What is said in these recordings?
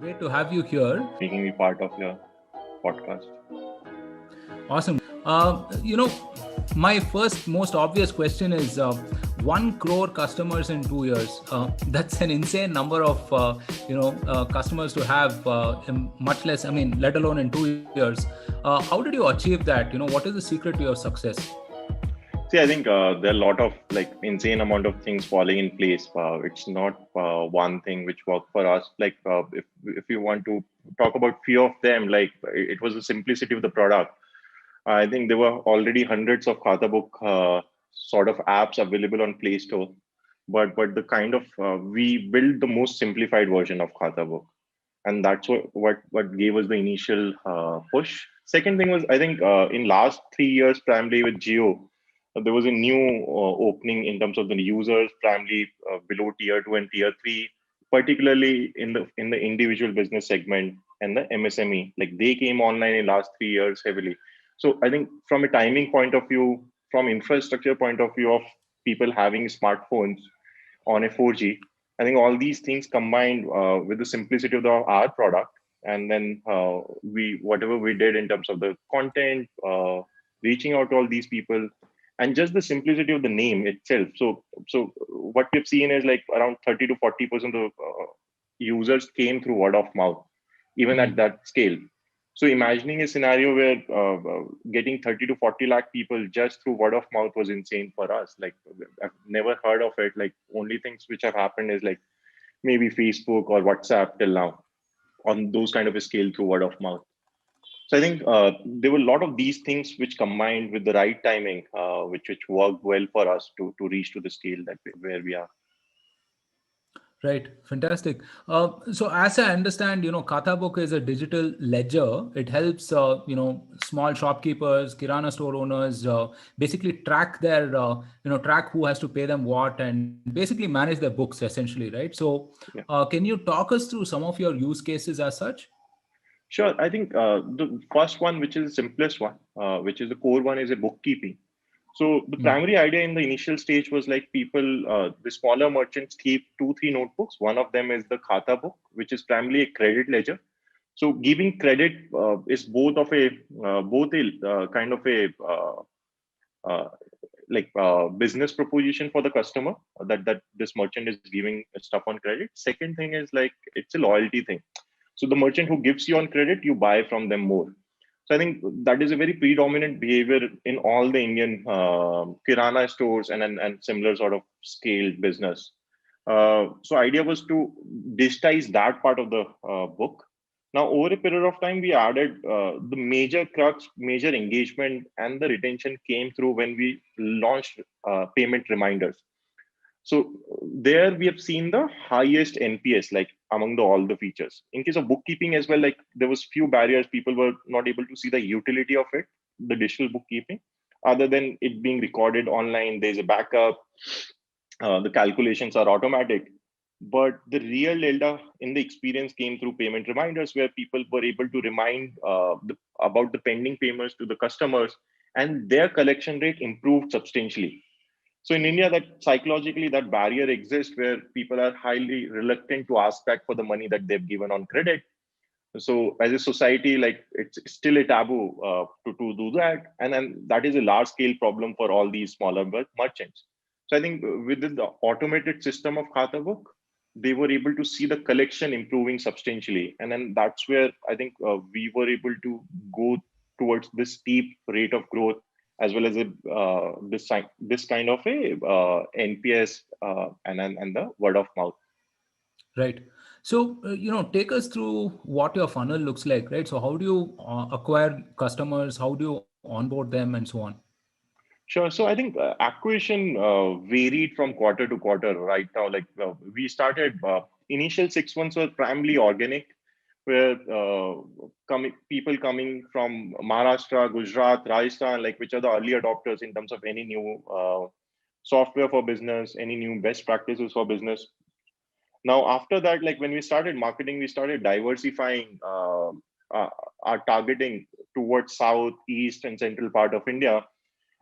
Great to have you here. Making me part of your podcast. Awesome. My first most obvious question is 1 crore customers in 2 years. That's an insane number of customers to have. Much less, let alone in 2 years. How did you achieve that? What is the secret to your success? See, I think there are a lot of insane amount of things falling in place. It's not one thing which worked for us. If you want to talk about few of them, it was the simplicity of the product. I think there were already hundreds of Khatabook sort of apps available on Play Store, but the kind of we built the most simplified version of Khatabook, and that's what gave us the initial push. Second thing was, I think in last 3 years, primarily with Geo, there was a new opening in terms of the users, primarily below tier 2 and tier 3, particularly in the individual business segment and the MSME. Like they came online in last 3 years heavily. So I think from a timing point of view, from infrastructure point of view of people having smartphones on a 4G, I think all these things combined with the simplicity of our product, and then whatever we did in terms of the content, reaching out to all these people, and just the simplicity of the name itself. So what we've seen is like around 30 to 40% of users came through word of mouth, even at that scale. So imagining a scenario where getting 30 to 40 lakh people just through word of mouth was insane for us. Like I've never heard of it. Like only things which have happened is like maybe Facebook or WhatsApp till now on those kind of a scale through word of mouth. So I think there were a lot of these things which combined with the right timing, which worked well for us to reach to the scale where we are. Right, fantastic. So as I understand, Khatabook is a digital ledger. It helps, small shopkeepers, Kirana store owners, basically track their, track who has to pay them what, and basically manage their books essentially, right? So, Yeah. Can you talk us through some of your use cases as such? Sure. I think the first one, which is the simplest one, which is the core one, is a bookkeeping. So the primary idea in the initial stage was like people, the smaller merchants keep 2, 3 notebooks. One of them is the Khatabook, which is primarily a credit ledger. So giving credit is both a kind of a business proposition for the customer that this merchant is giving stuff on credit. Second thing is like it's a loyalty thing. So the merchant who gives you on credit, you buy from them more. So I think that is a very predominant behavior in all the Indian Kirana stores and similar sort of scaled business. So idea was to digitize that part of the book. Now, over a period of time, we added the major crux, major engagement, and the retention came through when we launched payment reminders. So there we have seen the highest NPS, like among all the features. In case of bookkeeping as well, like there was few barriers. People were not able to see the utility of it, the digital bookkeeping, other than it being recorded online. There's a backup. The calculations are automatic. But the real delta in the experience came through payment reminders, where people were able to remind about the pending payments to the customers, and their collection rate improved substantially. So in India, that psychologically that barrier exists where people are highly reluctant to ask back for the money that they've given on credit. So as a society, like it's still a taboo to do that, and then that is a large scale problem for all these smaller merchants. So I think within the automated system of Khatabook, they were able to see the collection improving substantially, and then that's where I think we were able to go towards this steep rate of growth, as well as this kind of a NPS and the word of mouth. Right. So, take us through what your funnel looks like, right? So, how do you acquire customers? How do you onboard them and so on? Sure. So I think acquisition varied from quarter to quarter. Right now, we started initial 6 months were primarily organic, where people coming from Maharashtra, Gujarat, Rajasthan, like which are the early adopters in terms of any new software for business, any new best practices for business. Now, after that, like when we started marketing, we started diversifying our targeting towards south, east, and central part of India,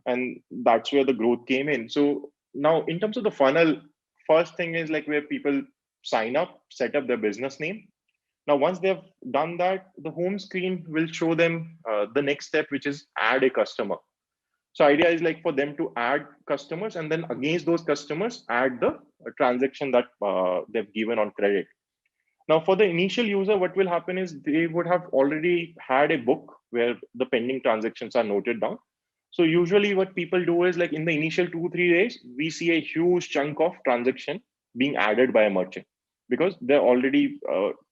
and that's where the growth came in. So now, in terms of the funnel, first thing is like where people sign up, set up their business name. Now, once they've done that, the home screen will show them the next step, which is add a customer. So idea is like for them to add customers, and then against those customers, add the transaction that they've given on credit. Now, for the initial user, what will happen is they would have already had a book where the pending transactions are noted down. So usually what people do is like in the initial 2-3 days, we see a huge chunk of transaction being added by a merchant because they're already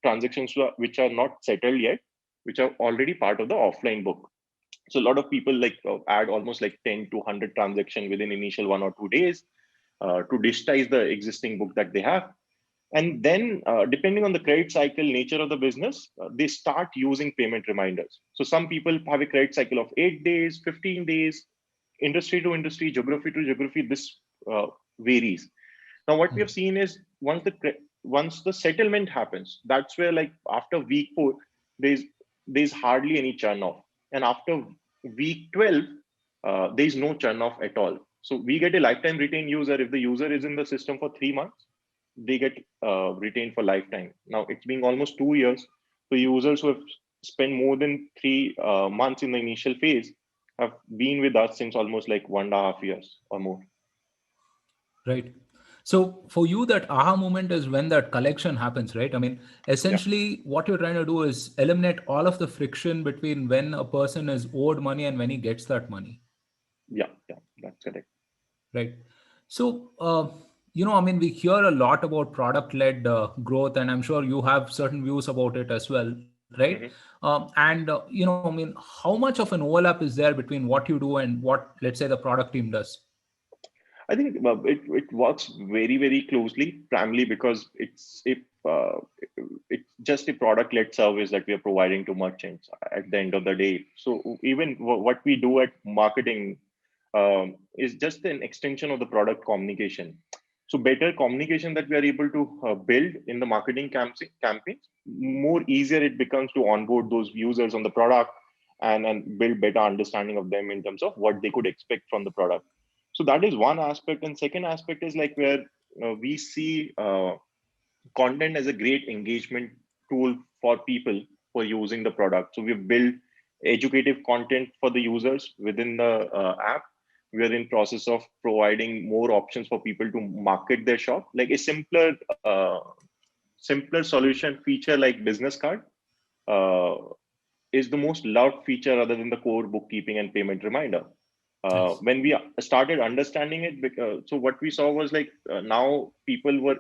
transactions which are not settled yet, which are already part of the offline book. So a lot of people like add almost like 10 to 100 transaction within initial 1 or 2 days to digitize the existing book that they have. And then depending on the credit cycle nature of the business, they start using payment reminders. So some people have a credit cycle of 8 days, 15 days, industry to industry, geography to geography. This varies. Now what we have seen is once the settlement happens, that's where like after week 4 there's hardly any churn off, and after week 12 there's no churn off at all. So we get a lifetime retained user. If the user is in the system for 3 months, they get retained for lifetime. Now it's been almost 2 years. So users who have spent more than 3 months in the initial phase have been with us since almost like 1.5 years or more. Right. So for you, that aha moment is when that collection happens, right? I mean, essentially what you're trying to do is eliminate all of the friction between when a person is owed money and when he gets that money. Yeah, that's correct. Right. So, I mean, we hear a lot about product-led growth, and I'm sure you have certain views about it as well, right? Mm-hmm. I mean, how much of an overlap is there between what you do and what, let's say, the product team does? I think it works very, very closely, primarily because it's just a product-led service that we are providing to merchants at the end of the day. So even what we do at marketing is just an extension of the product communication. So better communication that we are able to build in the marketing campaigns, more easier it becomes to onboard those users on the product and build better understanding of them in terms of what they could expect from the product. So that is one aspect. And second aspect is like where we see content as a great engagement tool for people for using the product. So we've built educative content for the users within the app. We are in process of providing more options for people to market their shop, like a simpler solution feature like business card is the most loved feature other than the core bookkeeping and payment reminder. Nice. When we started understanding it, so what we saw was like now people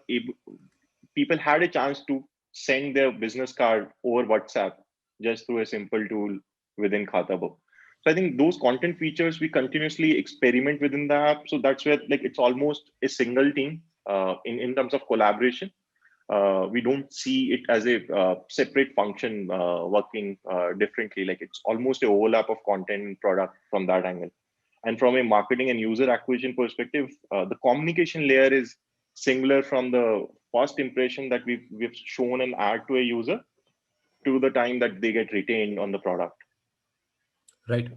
had a chance to send their business card over WhatsApp just through a simple tool within Khatabook. So I think those content features we continuously experiment within the app. So that's where like it's almost a single team in terms of collaboration. We don't see it as a separate function working differently. Like it's almost an overlap of content and product from that angle. And from a marketing and user acquisition perspective, the communication layer is similar from the first impression that we've shown an ad to a user to the time that they get retained on the product. Right.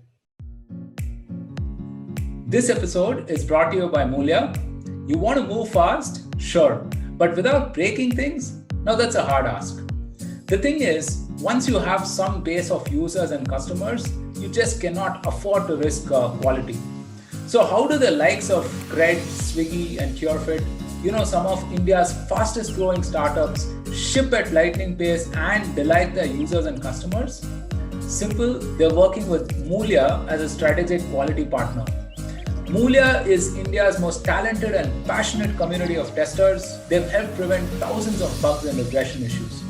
This episode is brought to you by Mulya. You want to move fast? Sure. But without breaking things? Now that's a hard ask. The thing is, once you have some base of users and customers, you just cannot afford to risk quality. So how do the likes of Cred, Swiggy and Curefit, some of India's fastest growing startups, ship at lightning pace and delight their users and customers? Simple, they're working with Mulya as a strategic quality partner. Mulya is India's most talented and passionate community of testers. They've helped prevent thousands of bugs and regression issues.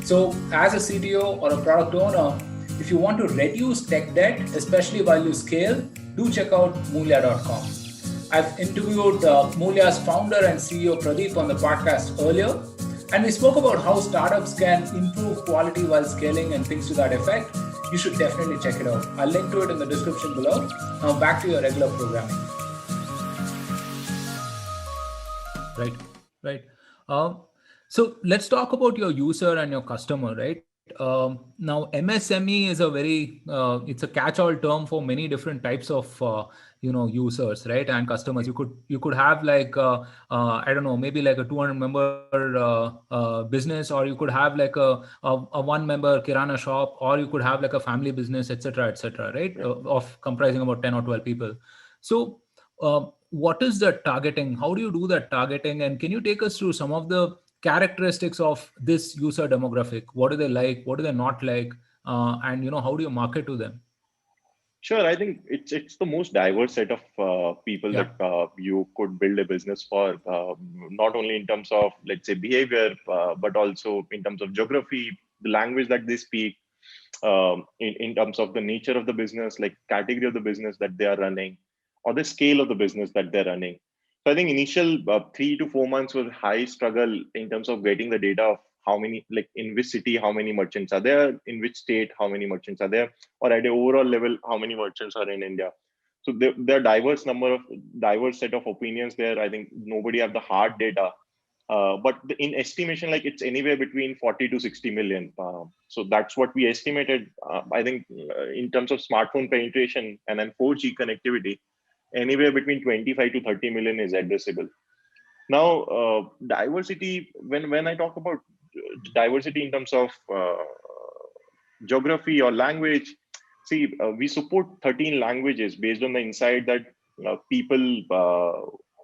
So as a CTO or a product owner, if you want to reduce tech debt, especially while you scale, do check out Mulya.com. I've interviewed Mulya's founder and CEO Pradeep on the podcast earlier, and we spoke about how startups can improve quality while scaling and things to that effect. You should definitely check it out. I'll link to it in the description below. Now back to your regular programming. Right. So let's talk about your user and your customer, right? Now, MSME is a very it's a catch-all term for many different types of users, right, and customers. You could have like I don't know, maybe like a 200 member business, or you could have like a one member Kirana shop, or you could have like a family business, etc., etc., right, of comprising about 10 or 12 people. So what is the targeting? How do you do that targeting? And can you take us through some of the characteristics of this user demographic? What do they like? What do they not like? And how do you market to them? Sure, I think it's the most diverse set of people Yeah. that you could build a business for, not only in terms of, let's say, behavior, but also in terms of geography, the language that they speak, in terms of the nature of the business, like category of the business that they are running, or the scale of the business that they're running. So I think initial 3 to 4 months was high struggle in terms of getting the data of how many, like in which city, how many merchants are there, in which state, how many merchants are there, or at an overall level, how many merchants are in India. So there are diverse set of opinions there. I think nobody have the hard data, but in estimation, like it's anywhere between 40 to 60 million. So that's what we estimated. I think in terms of smartphone penetration and then 4G connectivity, anywhere between 25 to 30 million is addressable. Now, diversity, when I talk about diversity in terms of geography or language, see, we support 13 languages based on the insight that people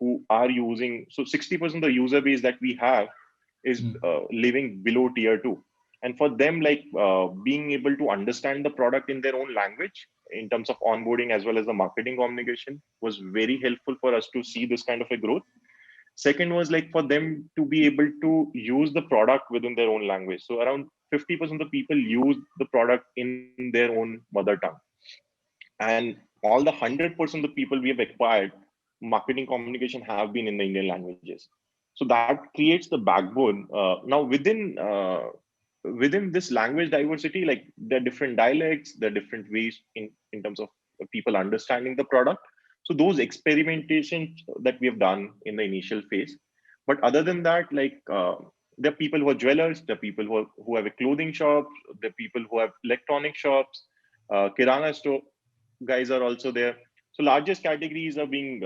who are using, so 60% of the user base that we have is living below tier 2. And for them, like being able to understand the product in their own language in terms of onboarding as well as the marketing communication was very helpful for us to see this kind of a growth. Second was like for them to be able to use the product within their own language. So around 50% of the people use the product in their own mother tongue. And all the 100% of the people we have acquired, marketing communication have been in the Indian languages. So that creates the backbone. Now within this language diversity, like there are different dialects, there are different ways in terms of people understanding the product. So those experimentations that we have done in the initial phase. But other than that, like there are people who are jewelers, there are people who have a clothing shop, there are people who have electronic shops, Kirana store guys are also there. So largest categories are being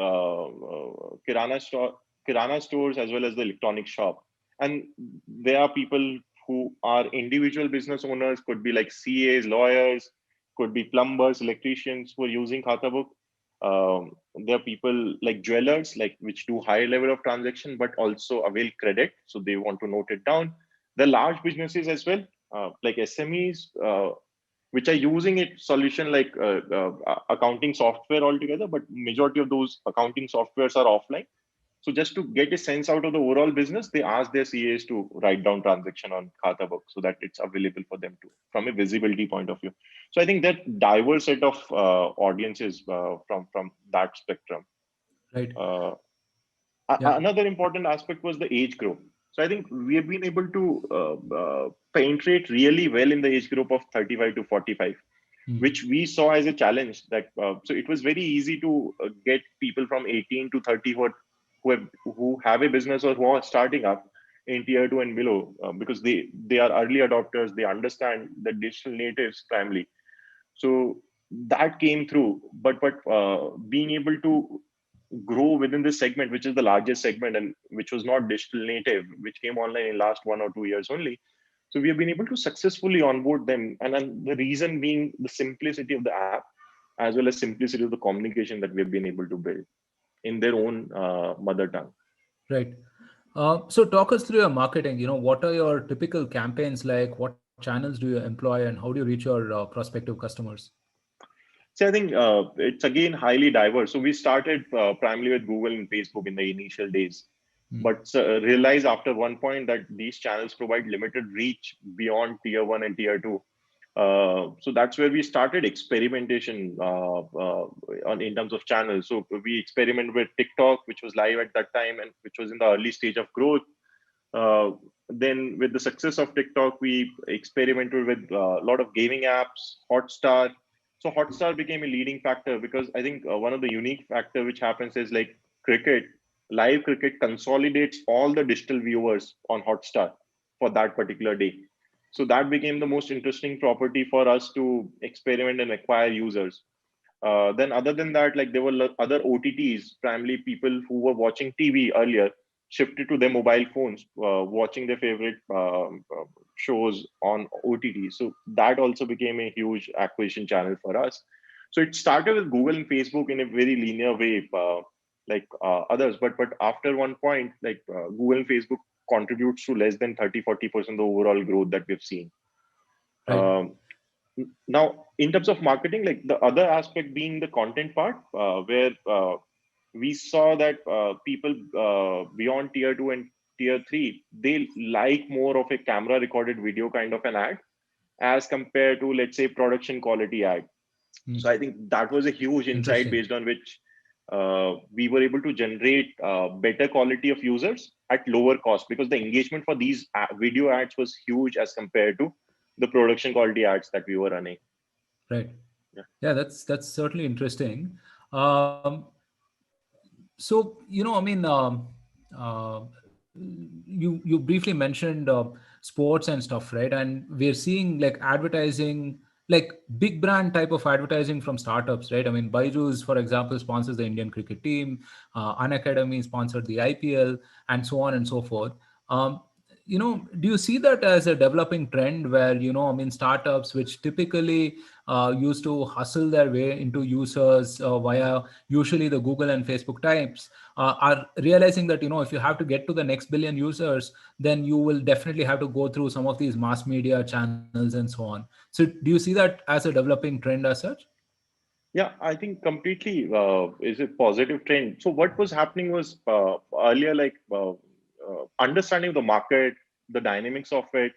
Kirana stores as well as the electronic shop. And there are people who are individual business owners, could be like CAs, lawyers, could be plumbers, electricians who are using Khatabook. There are people like jewelers, like which do higher level of transaction, but also avail credit. So they want to note it down. There are large businesses as well, like SMEs, which are using it solution like accounting software altogether, but majority of those accounting softwares are offline. So just to get a sense out of the overall business, they ask their CAs to write down transaction on Khatabook so that it's available for them to, from a visibility point of view. So I think that diverse set of audiences from that spectrum. Right. Uh, Yeah. Another important aspect was the age group. So I think we have been able to penetrate really well in the age group of 35 to 45, which we saw as a challenge. That so it was very easy to get people from 18 to 30 who have a business or who are starting up in tier 2 and below, because they are early adopters. They understand the digital natives primarily. So that came through, but being able to grow within this segment, which is the largest segment and which was not digital native, which came online in last 1 or 2 years only. So we have been able to successfully onboard them, and then the reason being the simplicity of the app, as well as simplicity of the communication that we have been able to build in their own mother tongue. Right. So talk us through your marketing. What are your typical campaigns like? What channels do you employ, and how do you reach your prospective customers? So I think it's again highly diverse. So we started primarily with Google and Facebook in the initial days, but realized after one point that these channels provide limited reach beyond tier 1 and tier 2. So that's where we started experimentation in terms of channels. So we experimented with TikTok, which was live at that time and which was in the early stage of growth. Then with the success of TikTok, we experimented with a lot of gaming apps, Hotstar. So Hotstar became a leading factor because I think one of the unique factor which happens is like cricket, live cricket consolidates all the digital viewers on Hotstar for that particular day. So that became the most interesting property for us to experiment and acquire users. Then other than that, like there were other OTTs, primarily people who were watching TV earlier shifted to their mobile phones, watching their favorite shows on OTT. So that also became a huge acquisition channel for us. So it started with Google and Facebook in a very linear way, others. But after one point, Google and Facebook contributes to less than 30-40% of the overall growth that we've seen. Right. Now, in terms of marketing, like the other aspect being the content part, where we saw that people beyond tier 2 and tier 3, they like more of a camera recorded video kind of an ad as compared to, let's say, production quality ad. So I think that was a huge insight based on which we were able to generate better quality of users at lower cost, because the engagement for these video ads was huge as compared to the production quality ads that we were running. Right. Yeah. Yeah, that's certainly interesting. Um, so I mean, uh, you briefly mentioned sports and stuff, right? And we're seeing like advertising, like big brand type of advertising from startups, right? I mean, Byju's, for example, sponsors the Indian cricket team. Unacademy sponsored the IPL, and so on and so forth. Um, do you see that as a developing trend where, I mean, startups which typically used to hustle their way into users via usually the Google and Facebook types, are realizing that, if you have to get to the next billion users, then you will definitely have to go through some of these mass media channels and so on. So do you see that as a developing trend as such? Yeah, I think completely is a positive trend. So what was happening was earlier, understanding the market, the dynamics of it.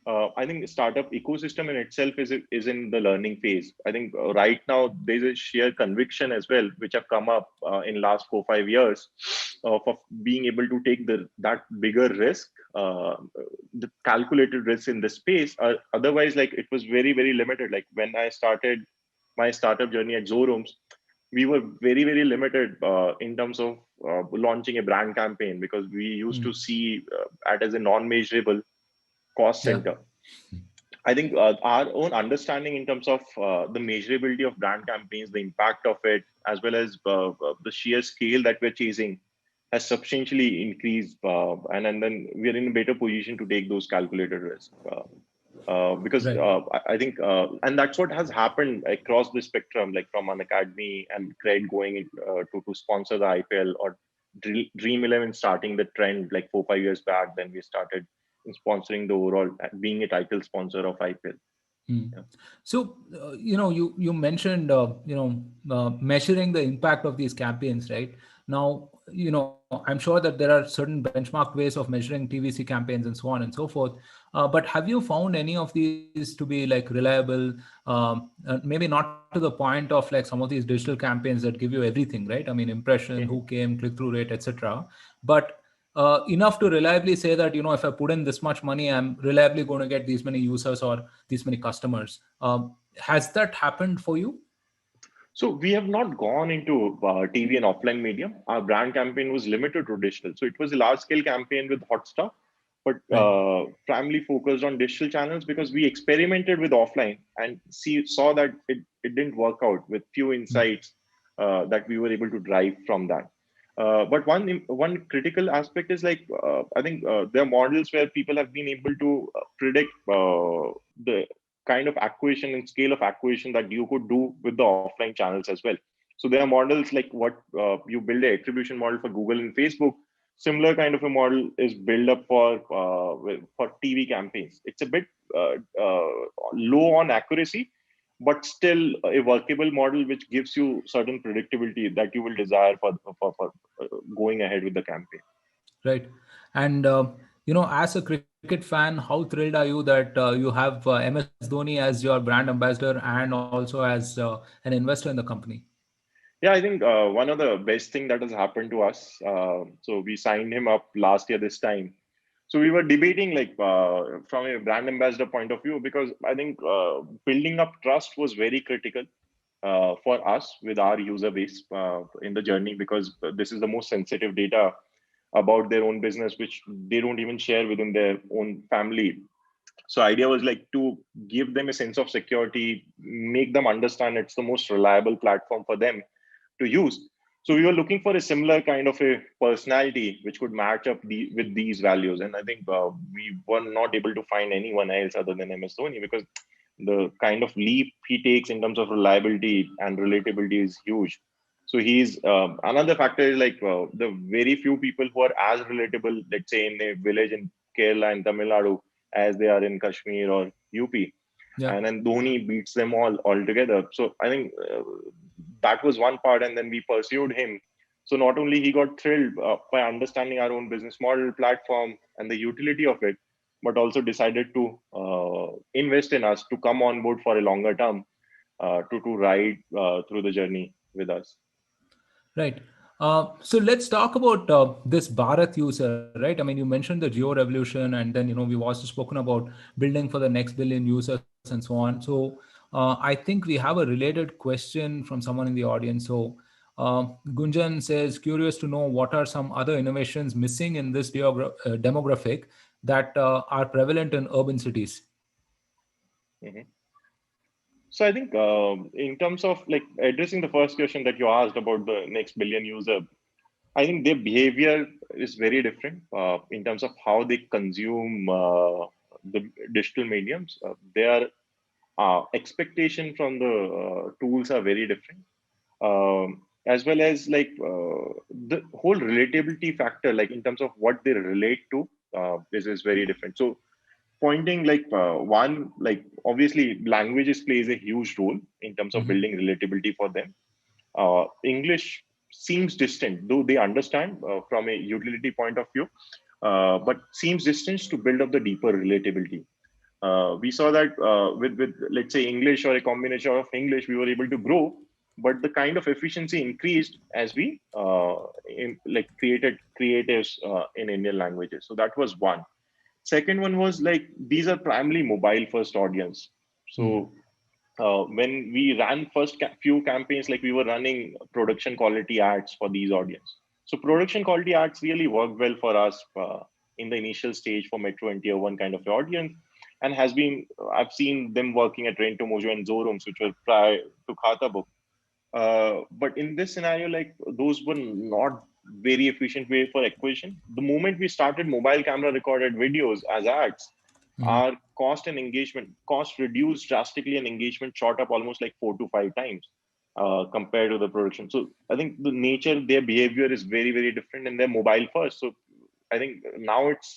I think the startup ecosystem in itself is in the learning phase. I think right now there's a sheer conviction as well, which have come up in last 4-5 years of being able to take that bigger risk, the calculated risk in this space. Otherwise, like it was very very limited. Like when I started my startup journey at Zorooms, we were very very limited in terms of launching a brand campaign, because we used to see it as a non-measurable cost Yeah. center. I think our own understanding in terms of the measurability of brand campaigns, the impact of it, as well as the sheer scale that we're chasing, has substantially increased, and then we're in a better position to take those calculated risks. Because Right. I think, and that's what has happened across the spectrum, like from an academy and credit going to sponsor the IPL, or Dream 11 starting the trend like 4-5 years back. Then we started in sponsoring the overall, being a title sponsor of IPL. Hmm. Yeah. So, you mentioned, measuring the impact of these campaigns, right? Now, I'm sure that there are certain benchmark ways of measuring TVC campaigns and so on and so forth. But have you found any of these to be like reliable? Maybe not to the point of like some of these digital campaigns that give you everything, right? I mean, impression, who Mhm. came, click-through rate, etc. But enough to reliably say that, if I put in this much money, I'm reliably going to get these many users or these many customers. Has that happened for you? So we have not gone into TV and offline media. Our brand campaign was limited to digital. So it was a large scale campaign with Hotstar, but Right. primarily focused on digital channels, because we experimented with offline and saw that it didn't work out, with few Mm. insights that we were able to drive from that. But one critical aspect is I think there are models where people have been able to predict the kind of acquisition and scale of acquisition that you could do with the offline channels as well. So there are models like what you build a attribution model for Google and Facebook. Similar kind of a model is built up for TV campaigns. It's a bit low on accuracy, but still a workable model which gives you certain predictability that you will desire for going ahead with the campaign. Right. And, as a cricket fan, how thrilled are you that you have MS Dhoni as your brand ambassador and also as an investor in the company? Yeah, I think one of the best thing that has happened to us. So we signed him up last year this time. So we were debating from a brand ambassador point of view, because I think building up trust was very critical for us with our user base in the journey, because this is the most sensitive data about their own business, which they don't even share within their own family. So idea was like to give them a sense of security, make them understand it's the most reliable platform for them to use. So we were looking for a similar kind of a personality which could match up with these values. And I think we were not able to find anyone else other than MS Dhoni, because the kind of leap he takes in terms of reliability and relatability is huge. So he's another factor is like the very few people who are as relatable, let's say in a village in Kerala and Tamil Nadu, as they are in Kashmir or UP. Yeah. And then Dhoni beats them all altogether. So I think that was one part, and then we pursued him. So not only he got thrilled by understanding our own business model, platform, and the utility of it, but also decided to invest in us to come on board for a longer term to ride through the journey with us. Right. So let's talk about this Bharat user, right? I mean, you mentioned the Geo revolution, and then we've also spoken about building for the next billion users and so on. So I think we have a related question from someone in the audience. So Gunjan says, curious to know what are some other innovations missing in this demographic that are prevalent in urban cities. Mhm. So I think in terms of like addressing the first question that you asked about the next billion user, I think their behavior is very different in terms of how they consume the digital mediums. Their expectation from the tools are very different, as well as like the whole relatability factor, like in terms of what they relate to, is very different. So pointing like one, like obviously languages plays a huge role in terms of Mhm. building relatability for them. English seems distant, though they understand from a utility point of view, but seems distant to build up the deeper relatability. We saw that with let's say English or a combination of English, we were able to grow, but the kind of efficiency increased as we like created creatives in Indian languages. So that was one. Second one was like these are primarily mobile first audience. Mhm. So when we ran first few campaigns, like we were running production quality ads for these audience. So production quality ads really worked well for us in the initial stage for metro and tier one kind of audience, and has been I've seen them working at Rentomojo and Zorums, which were prior to Khatabook. But in this scenario, like those were not very efficient way for acquisition. The moment we started mobile camera recorded videos as ads, Mhm. our cost and engagement cost reduced drastically, and engagement shot up almost like 4 to 5 times compared to the production. So I think the nature, their behavior is very, very different, and they're mobile first. So I think now it's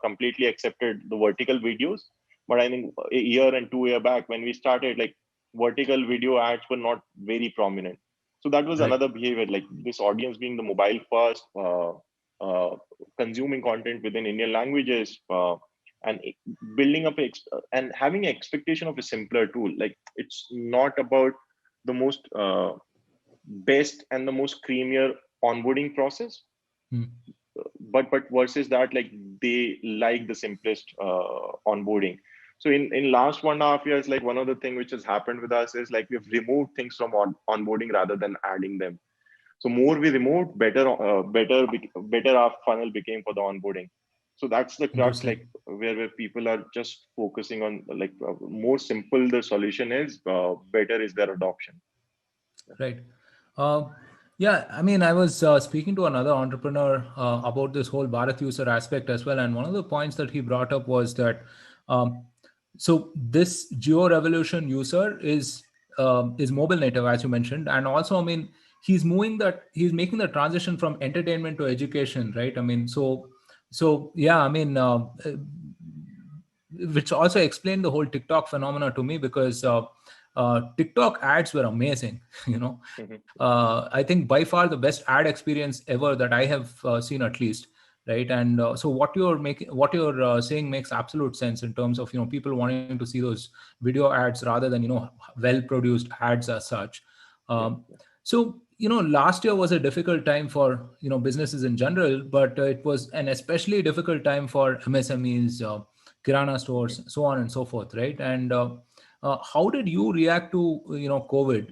completely accepted the vertical videos. But I think a year and 2 year back when we started, like vertical video ads were not very prominent. So that was Right. another behavior, like this audience being the mobile first, consuming content within Indian languages, and building up and having an expectation of a simpler tool. Like it's not about the most best and the most creamier onboarding process, Mhm. but versus that, like they like the simplest onboarding. So in last 1.5 years, like one of the thing which has happened with us is like we've removed things from onboarding rather than adding them. So more we removed, better our funnel became for the onboarding. So that's the crux, Interesting. like where people are just focusing on like more simple the solution is, better is their adoption. Right. Uh, yeah, I mean, I was speaking to another entrepreneur about this whole Bharat user aspect as well, and one of the points that he brought up was that um, so this Geo Revolution user is mobile native, as you mentioned, and also, I mean, he's making the transition from entertainment to education, right? I mean, so yeah, I mean, which also explained the whole TikTok phenomena to me because TikTok ads were amazing. Mhm. I think by far the best ad experience ever that I have seen, at least, right? And so what you're saying makes absolute sense in terms of people wanting to see those video ads rather than well produced ads as such. Yeah, Um, so last year was a difficult time for businesses in general, but it was an especially difficult time for MSMEs, Kirana yeah. stores, so on and so forth, right? And how did you react to COVID?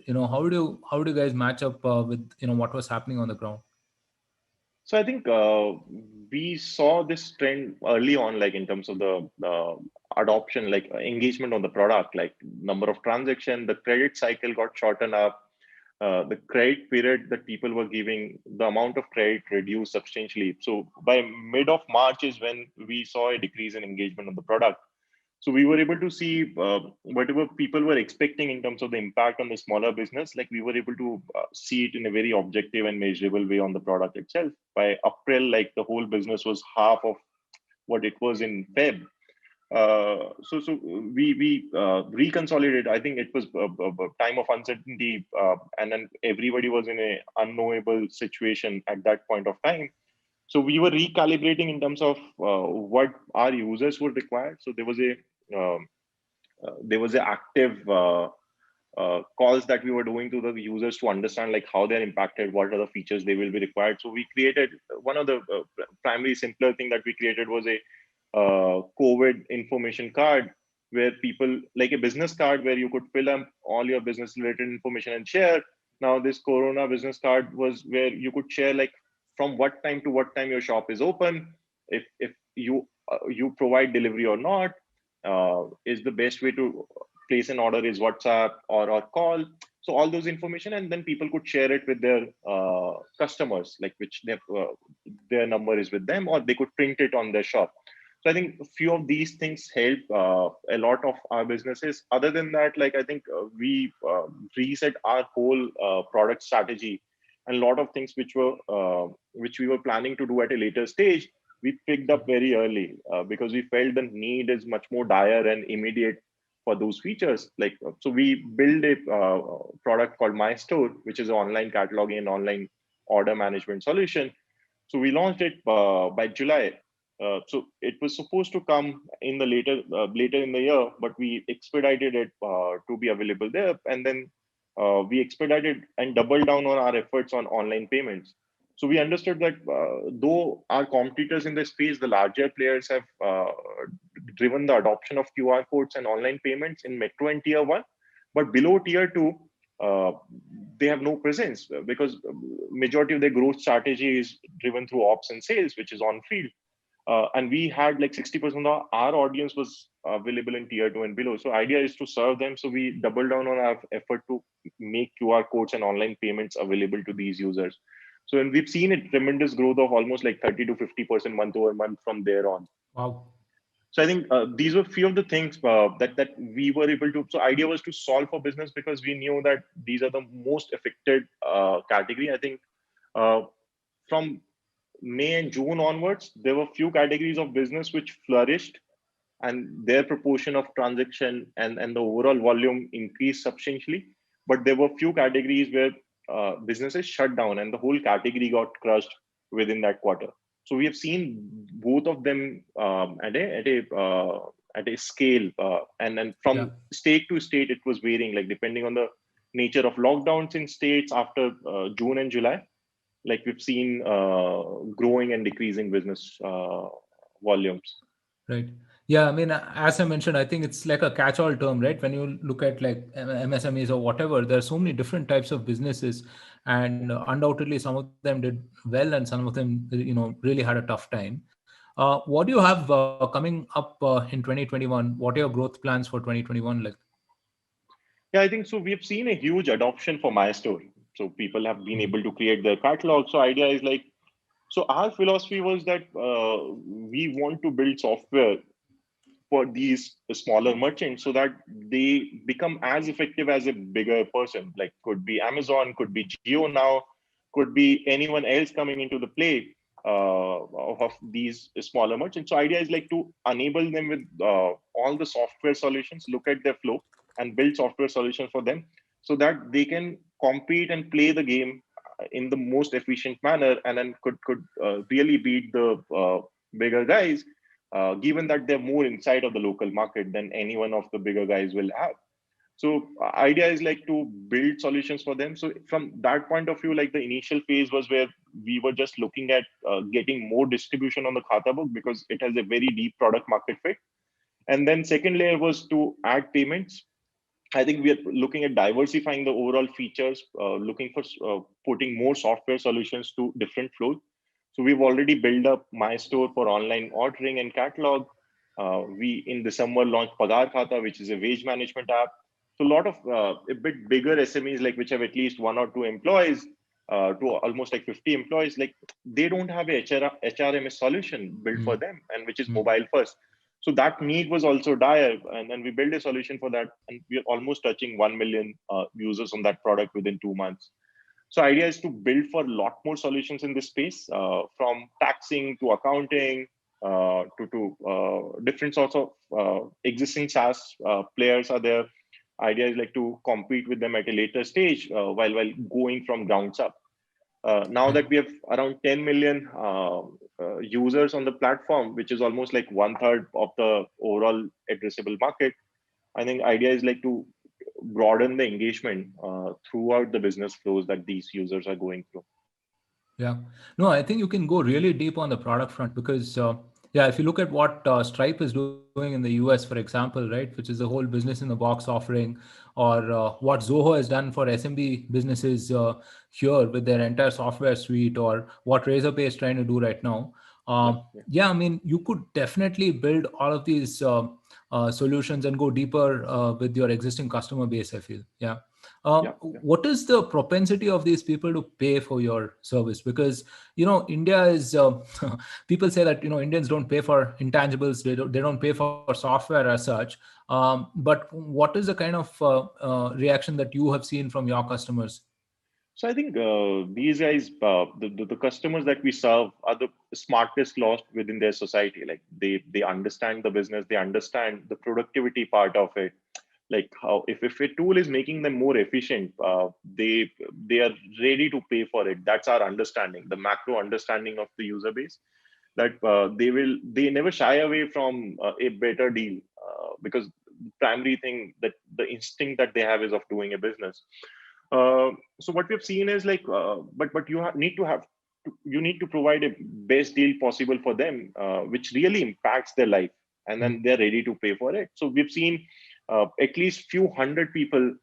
How do you guys match up with what was happening on the ground? So I think we saw this trend early on, like in terms of the adoption, like engagement on the product, like number of transactions, the credit cycle got shortened up, the credit period that people were giving, the amount of credit reduced substantially. So by mid of March is when we saw a decrease in engagement on the product. So we were able to see whatever people were expecting in terms of the impact on the smaller business, like we were able to see it in a very objective and measurable way on the product itself. By April, like the whole business was half of what it was in Feb. So we reconsolidated. I think it was a time of uncertainty, and then everybody was in a unknowable situation at that point of time. So we were recalibrating in terms of what our users would require. So there was a active calls that we were doing to the users to understand like how they're impacted, what are the features they will be required. So we created one of the primary simpler thing that we created was a COVID information card, where people, like a business card where you could fill up all your business related information and share. Now this Corona business card was where you could share like from what time to what time your shop is open, if you provide delivery or not, is the best way to place an order is WhatsApp or call. So all those information, and then people could share it with their customers, like which their number is with them, or they could print it on their shop. So I think a few of these things help a lot of our businesses. Other than that, like I think we reset our whole product strategy, and a lot of things which we were planning to do at a later stage, we picked up very early because we felt the need is much more dire and immediate for those features. Like so, we build a product called My Store, which is an online cataloging and online order management solution. So we launched it by July. So it was supposed to come in the later in the year, but we expedited it to be available there, and then we expedited and doubled down on our efforts on online payments. So we understood that though our competitors in the space, the larger players have driven the adoption of QR codes and online payments in metro and tier one, but below tier two, they have no presence because majority of their growth strategy is driven through ops and sales, which is on field. And we had like 60% of our audience was available in tier two and below. So idea is to serve them. So we double down on our effort to make QR codes and online payments available to these users. So and we've seen a tremendous growth of almost like 30 to 50% month over month from there on. Wow. So I think these were few of the things that we were able to. So idea was to solve for business because we knew that these are the most affected category. I think from May and June onwards, there were few categories of business which flourished, and their proportion of transaction and the overall volume increased substantially. But there were few categories where businesses shut down and the whole category got crushed within that quarter. So we have seen both of them at a scale, and then from state to state, it was varying, like depending on the nature of lockdowns in states after June and July. Like we've seen growing and decreasing business volumes. Right. Yeah. I mean, as I mentioned, I think it's like a catch-all term, right? When you look at like MSMEs or whatever, there are so many different types of businesses, and undoubtedly some of them did well, and some of them, really had a tough time. What do you have coming up in 2021? What are your growth plans for 2021? Like, yeah, I think so. We've seen a huge adoption for My Store. So people have been able to create their catalog. So idea is like, so our philosophy was that we want to build software for these smaller merchants so that they become as effective as a bigger person. Like could be Amazon, could be Geo now, could be anyone else coming into the play of these smaller merchants. So idea is like to enable them with all the software solutions, look at their flow and build software solutions for them so that they can compete and play the game in the most efficient manner, and then could really beat the bigger guys, given that they're more inside of the local market than any one of the bigger guys will have. So idea is like to build solutions for them. So from that point of view, like the initial phase was where we were just looking at getting more distribution on the Khatabook because it has a very deep product market fit. And then second layer was to add payments. I think we are looking at diversifying the overall features, looking for putting more software solutions to different flows. So we've already built up My Store for online ordering and catalog. We in December launched Pagar Khata, which is a wage management app. So a lot of a bit bigger SMEs, like which have at least 1 or 2 employees, to almost like 50 employees, like they don't have a HRMS solution built for Mm. them, and which is Mm. mobile first. So that need was also dire, and then we built a solution for that, and we are almost touching 1 million users on that product within 2 months. So idea is to build for a lot more solutions in this space, from taxing to accounting, to different sorts of existing SaaS players are there. Idea is like to compete with them at a later stage, while going from grounds up. Now Right. that we have around 10 million users on the platform, which is almost like 1/3 of the overall addressable market, I think idea is like to broaden the engagement throughout the business flows that these users are going through. Yeah. No, I think you can go really deep on the product front because, yeah, if you look at what Stripe is doing in the US, for example, right, which is the whole business in the box offering, or what Zoho has done for SMB businesses here with their entire software suite, or what Razorpay is trying to do right now. Yeah, yeah, Yeah, I mean, you could definitely build all of these solutions and go deeper with your existing customer base, I feel. Yeah. yeah, yeah. What is the propensity of these people to pay for your service? Because India is people say that Indians don't pay for intangibles, they don't pay for software as such. But what is the kind of reaction that you have seen from your customers? So I think these guys, the customers that we serve, are the smartest lost within their society. Like they understand the business, they understand the productivity part of it. Like how if a tool is making them more efficient, they are ready to pay for it. That's our understanding, the macro understanding of the user base. That they never shy away from a better deal, because the primary thing, that the instinct that they have is of doing a business. So what we've seen is like, but you need to provide a best deal possible for them, which really impacts their life, and then they're ready to pay for it. So we've seen at least few hundred people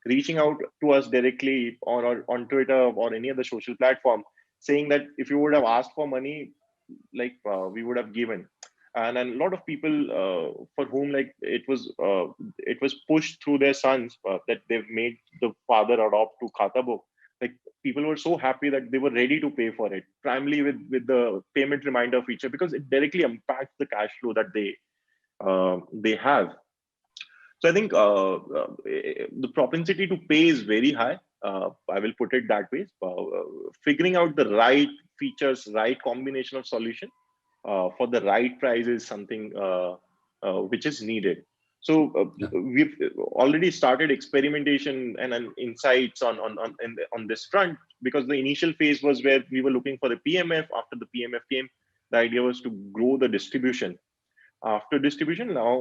reaching out to us directly or on Twitter or any other social platform, saying that if you would have asked for money, like we would have given. And then a lot of people for whom like it was pushed through their sons, that they've made the father adopt to Khatabook. Like people were so happy that they were ready to pay for it, primarily with the payment reminder feature, because it directly impacts the cash flow that they have. So I think the propensity to pay is very high. I will put it that way. Figuring out the right features, right combination of solution for the right price is something which is needed. So Yeah. we've already started experimentation and insights on this front, because the initial phase was where we were looking for the PMF. After the PMF came, the idea was to grow the distribution. After distribution, now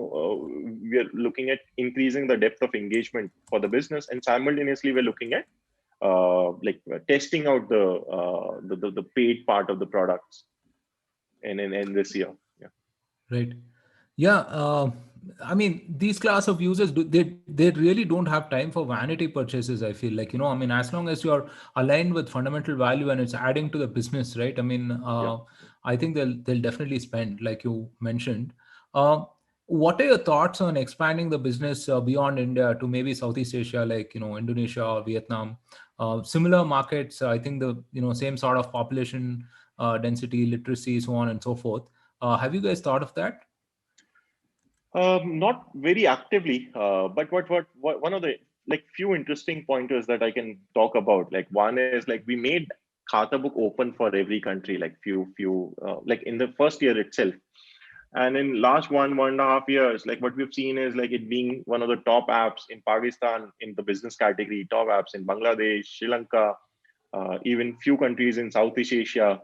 we are looking at increasing the depth of engagement for the business, and simultaneously we're looking at testing out the paid part of the products in this year. Yeah. Right. Yeah. I mean, these class of users, they really don't have time for vanity purchases. I feel like, I mean, as long as you're aligned with fundamental value and it's adding to the business, right? I mean, Yeah. I think they'll definitely spend, like you mentioned. Uh, what are your thoughts on expanding the business beyond India to maybe Southeast Asia, like Indonesia or Vietnam, similar markets? I think the same sort of population density, literacy, so on and so forth. Have you guys thought of that? Not very actively, but what one of the like few interesting pointers that I can talk about. Like one is like we made Khatabook open for every country. Like few like in the first year itself, and in last 1.5 years, like what we've seen is like it being one of the top apps in Pakistan in the business category, top apps in Bangladesh, Sri Lanka, even few countries in Southeast Asia,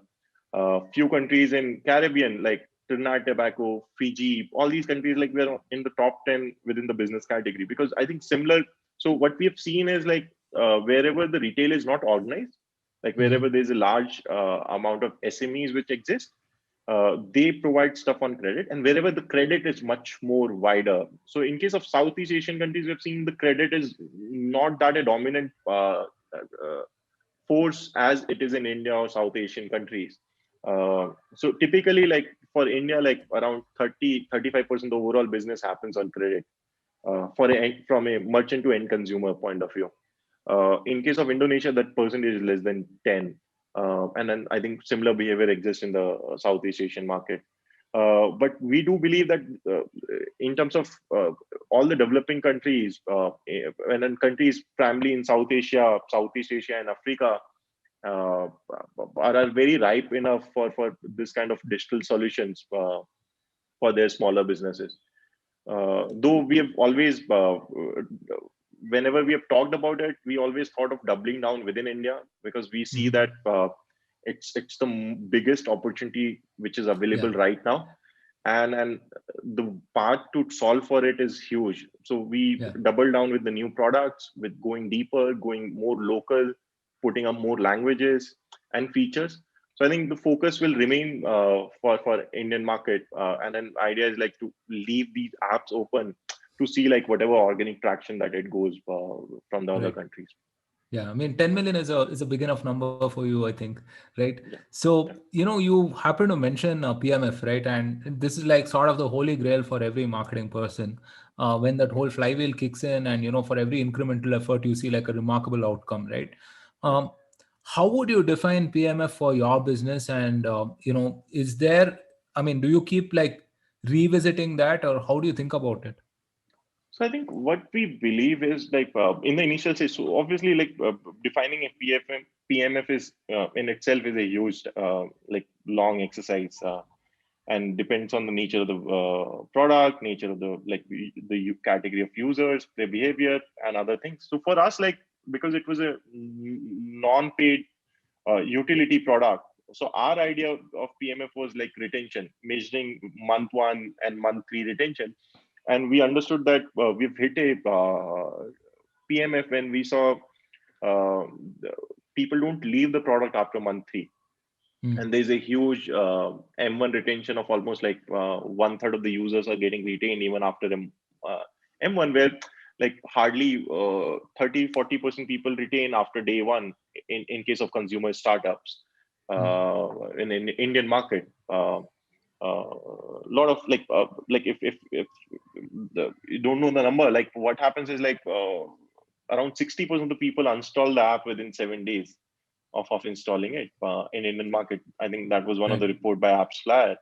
few countries in Caribbean like Trinidad, Tobago, Fiji, all these countries, like we're in the top 10 within the business category. Because I think similar. So what we have seen is like wherever the retail is not organized, like wherever Mhm. there's a large amount of SMEs which exist, they provide stuff on credit, and wherever the credit is much more wider. So in case of Southeast Asian countries, we've seen the credit is not that a dominant force as it is in India or South Asian countries. So typically, like for India, like around 35% overall business happens on credit, from a merchant to end consumer point of view. In case of Indonesia, that percentage is less than 10. And then I think similar behavior exists in the Southeast Asian market. But we do believe that in terms of all the developing countries, and then countries primarily in Southeast Asia, and Africa, are very ripe enough for this kind of digital solutions for their smaller businesses. Though we have always, whenever we have talked about it, we always thought of doubling down within India, because we see that it's the biggest opportunity which is available right now, and the path to solve for it is huge. So we double down with the new products, with going deeper, going more local, putting up more languages and features. So I think the focus will remain for Indian market, and then idea is like to leave these apps open to see like whatever organic traction that it goes from the other countries. Yeah, I mean, 10 million is a big enough number for you, I think, right? So, you happen to mention PMF, right? And this is like sort of the holy grail for every marketing person. When that whole flywheel kicks in, and, for every incremental effort, you see like a remarkable outcome, right? How would you define PMF for your business? And, is there, I mean, do you keep like revisiting that, or how do you think about it? So I think what we believe is like in the initial stage. So obviously, like defining a PMF is in itself is a huge like long exercise, and depends on the nature of the product, nature of the category of users, their behavior, and other things. So for us, like because it was a non-paid utility product, so our idea of PMF was like retention, measuring month 1 and month 3 retention. And we understood that we've hit a PMF when we saw people don't leave the product after month 3. And there's a huge M1 retention of almost like 1/3 of the users are getting retained even after M1, where like hardly 30-40% people retain after day 1 in case of consumer startups in Indian market. Lot of like if you don't know the number, like what happens is like around 60% of the people uninstall the app within 7 days of installing it in Indian market. I think that was one of the report by Apps Flyer.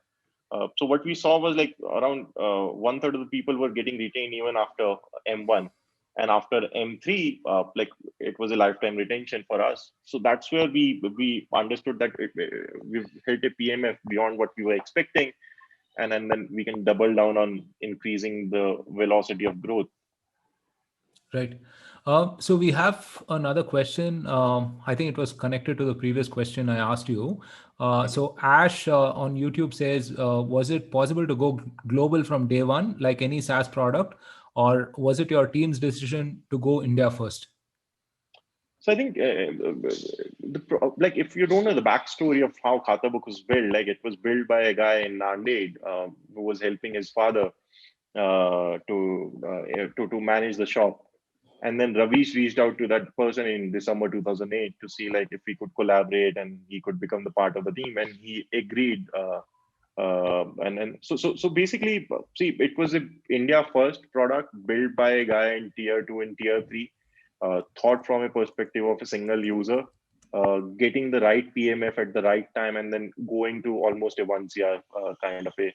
So what we saw was like around 1/3 of the people were getting retained even after M1, and after M3, like it was a lifetime retention for us. So that's where we understood that we've hit a PMF beyond what we were expecting, and then we can double down on increasing the velocity of growth. Right. So we have another question. I think it was connected to the previous question I asked you. So Ash on YouTube says, was it possible to go global from day one, like any SaaS product, or was it your team's decision to go India first? So I think like if you don't know the backstory of how Khatabook was built, like it was built by a guy in Nanded who was helping his father to manage the shop. And then Ravish reached out to that person in December 2008 to see like if we could collaborate and he could become the part of the team, and he agreed. And then so basically, see, it was a India first product built by a guy in tier 2 and tier 3, thought from a perspective of a single user, getting the right PMF at the right time, and then going to almost a 1 CR kind of a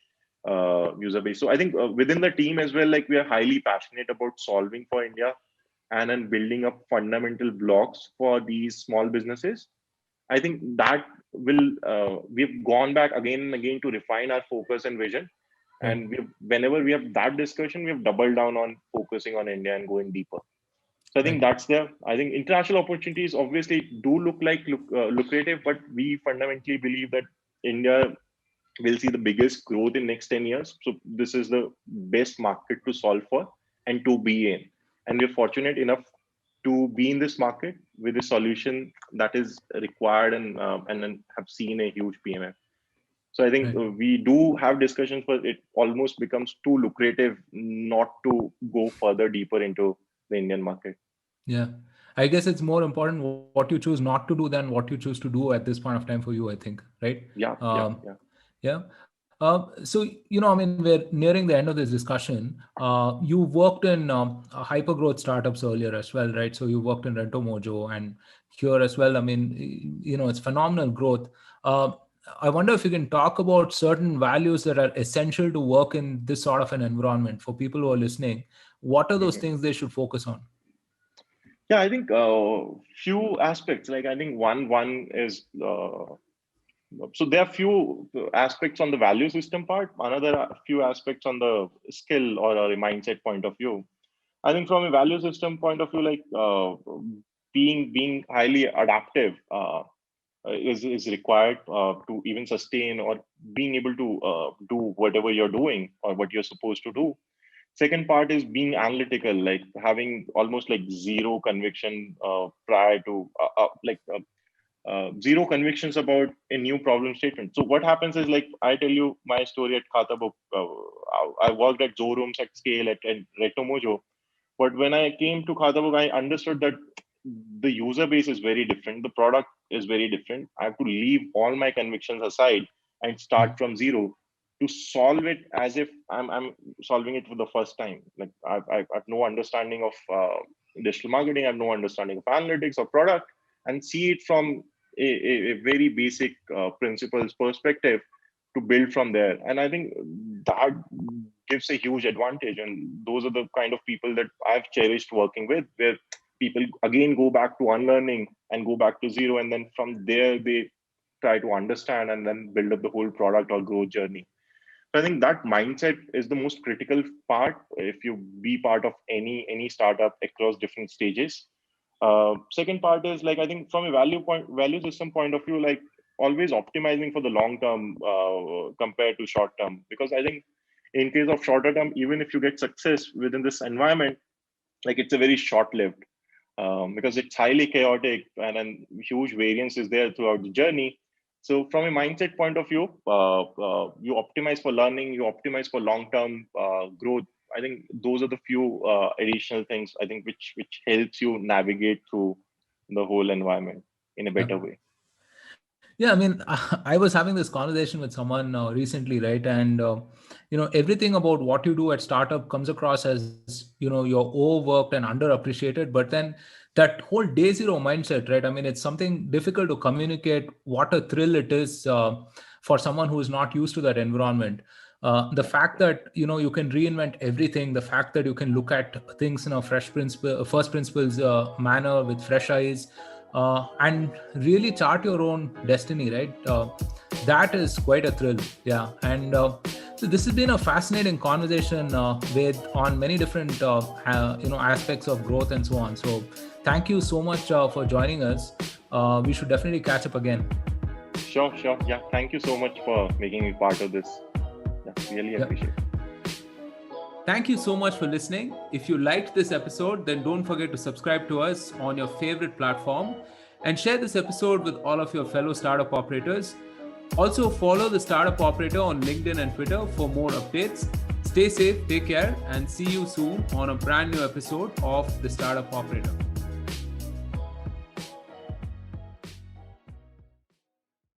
user base. So I think within the team as well, like we are highly passionate about solving for India and then building up fundamental blocks for these small businesses. I think that we've gone back again and again to refine our focus and vision. And whenever we have that discussion, we've doubled down on focusing on India and going deeper. So I think that's there. I think international opportunities obviously do look lucrative, but we fundamentally believe that India will see the biggest growth in next 10 years. So this is the best market to solve for and to be in. And we're fortunate enough to be in this market with a solution that is required and then have seen a huge PMF. So I think we do have discussions, but it almost becomes too lucrative not to go further deeper into the Indian market. Yeah. I guess it's more important what you choose not to do than what you choose to do at this point of time for you, I think, right? Yeah. So, we're nearing the end of this discussion. You worked in hypergrowth startups earlier as well, right? So you worked in Rentomojo and here as well. It's phenomenal growth. Uh, I wonder if you can talk about certain values that are essential to work in this sort of an environment for people who are listening. What are those Mhm. things they should focus on? Yeah, I think few aspects. Like I think one is so there are few aspects on the value system part. Another few aspects on the skill or a mindset point of view. I think from a value system point of view, like being highly adaptive is required to even sustain or being able to do whatever you're doing or what you're supposed to do. Second part is being analytical, like having almost like zero conviction prior to zero convictions about a new problem statement. So what happens is, like, I tell you my story at Khatabook. I worked at Zorooms at scale at Rentomojo, but when I came to Khatabook, I understood that the user base is very different. The product is very different. I have to leave all my convictions aside and start from zero to solve it as if I'm solving it for the first time. Like I have no understanding of digital marketing. I have no understanding of analytics or product, and see it from a very basic principles perspective to build from there. And I think that gives a huge advantage. And those are the kind of people that I've cherished working with, where people again go back to unlearning and go back to zero. And then from there, they try to understand and then build up the whole product or growth journey. So I think that mindset is the most critical part if you be part of any startup across different stages. Second part is, like, I think from a value system point of view, like always optimizing for the long term compared to short term. Because I think in case of shorter term, even if you get success within this environment, like it's a very short lived, because it's highly chaotic and then huge variance is there throughout the journey. So from a mindset point of view, you optimize for learning, you optimize for long term growth. I think those are the few additional things, I think, which helps you navigate through the whole environment in a Yeah. better way. Yeah, I was having this conversation with someone recently, right? And everything about what you do at startup comes across as you're overworked and underappreciated. But then that whole day zero mindset, right? It's something difficult to communicate what a thrill it is for someone who is not used to that environment. The Yeah, fact that you can reinvent everything, the fact that you can look at things in a first principles manner with fresh eyes, and really chart your own destiny, right? That is quite a thrill. Yeah. And so this has been a fascinating conversation with on many different aspects of growth and so on. So thank you so much for joining us. We should definitely catch up again. sure. Yeah, thank you so much for making me part of this. Yeah, really Yeah. appreciate it. Thank you so much for listening. If you liked this episode, then don't forget to subscribe to us on your favorite platform and share this episode with all of your fellow startup operators. Also, follow the Startup Operator on LinkedIn and Twitter for more updates. Stay safe, take care, and see you soon on a brand new episode of the Startup Operator.